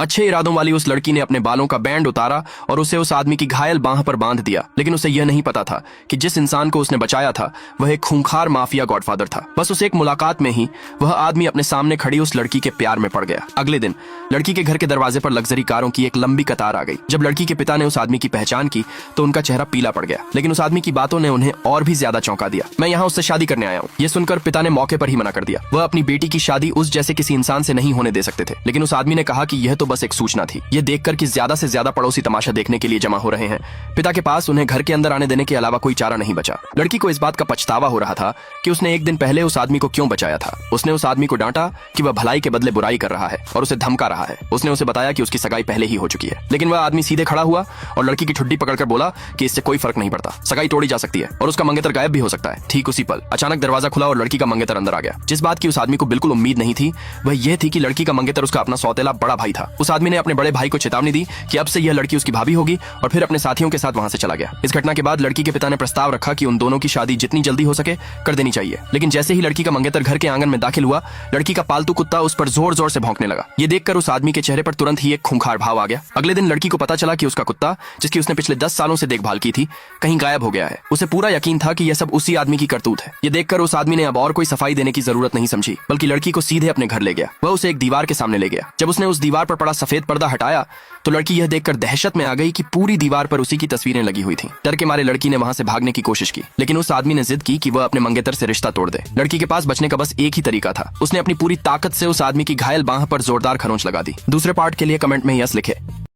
अच्छे इरादों वाली उस लड़की ने अपने बालों का बैंड उतारा और उसे उस आदमी की घायल बांह पर बांध दिया, लेकिन उसे यह नहीं पता था कि जिस इंसान को उसने बचाया था वह एक खूंखार माफिया गॉडफादर था। बस उस एक मुलाकात में ही वह आदमी अपने सामने खड़ी उस लड़की के प्यार में पड़ गया। अगले दिन लड़की के घर के दरवाजे पर लग्जरी कारों की एक लंबी कतार आ गई। जब लड़की के पिता ने उस आदमी की पहचान की तो उनका चेहरा पीला पड़ गया, लेकिन उस आदमी की बातों ने उन्हें और भी ज्यादा चौंका दिया। मैं यहाँ उससे शादी करने आया हूँ। ये सुनकर पिता ने मौके पर ही मना कर दिया। वह अपनी बेटी की शादी उस जैसे किसी इंसान से नहीं होने दे सकते थे, लेकिन उस आदमी ने कहा कि यह तो बस एक सूचना थी। ये देखकर कि ज्यादा से ज्यादा पड़ोसी तमाशा देखने के लिए जमा हो रहे हैं, पिता के पास उन्हें घर के अंदर आने देने के अलावा कोई चारा नहीं बचा। लड़की को इस बात का पछतावा हो रहा था कि उसने एक दिन पहले उस आदमी को क्यों बचाया था। उसने उस आदमी को डांटा कि वह भलाई के बदले बुराई कर रहा है और उसे धमका रहा है। उसने उसे बताया कि उसकी सगाई पहले ही हो चुकी है, लेकिन वह आदमी सीधे खड़ा हुआ और लड़की की ठुड्डी पकड़कर बोला कि इससे कोई फर्क नहीं पड़ता, सगाई तोड़ी जा सकती है और उसका मंगेतर गायब भी हो सकता है। ठीक उसी पल अचानक दरवाजा खुला और लड़की का मंगेतर अंदर आ गया। जिस बात की उस आदमी को बिल्कुल उम्मीद नहीं थी वह यह थी कि लड़की का मंगेतर उसका अपना सौतेला बड़ा भाई था। उस आदमी ने अपने बड़े भाई को चेतावनी दी कि अब से यह लड़की उसकी भाभी होगी और फिर अपने साथियों के साथ वहां से चला गया। इस घटना के बाद लड़की के पिता ने प्रस्ताव रखा कि उन दोनों की शादी जितनी जल्दी हो सके कर देनी चाहिए, लेकिन जैसे ही लड़की का मंगेतर घर के आंगन में दाखिल हुआ लड़की का पालतू कुत्ता उस पर जोर जोर से भौंकने लगा। ये देखकर उस आदमी के चेहरे पर तुरंत ही एक खूंखार भाव आ गया। अगले दिन लड़की को पता चला कि उसका कुत्ता, जिसकी उसने पिछले 10 सालों से देखभाल की थी, कहीं गायब हो गया है। उसे पूरा यकीन था कि यह सब उसी आदमी की करतूत है। ये देखकर उस आदमी ने अब और कोई सफाई देने की जरूरत नहीं समझी, बल्कि लड़की को सीधे अपने घर ले गया। वह उसे एक दीवार के सामने ले गया। जब उसने उस दीवार पर पड़ा सफेद पर्दा हटाया तो लड़की यह देखकर दहशत में आ गई कि पूरी दीवार पर उसी की तस्वीरें लगी हुई थीं। डर के मारे लड़की ने वहां से भागने की कोशिश की, लेकिन उस आदमी ने जिद की कि वह अपने मंगेतर से रिश्ता तोड़ दे। लड़की के पास बचने का बस एक ही तरीका था। उसने अपनी पूरी ताकत से उस आदमी की घायल बांह पर जोरदार खरोंच लगा दी। दूसरे पार्ट के लिए कमेंट में यस लिखे।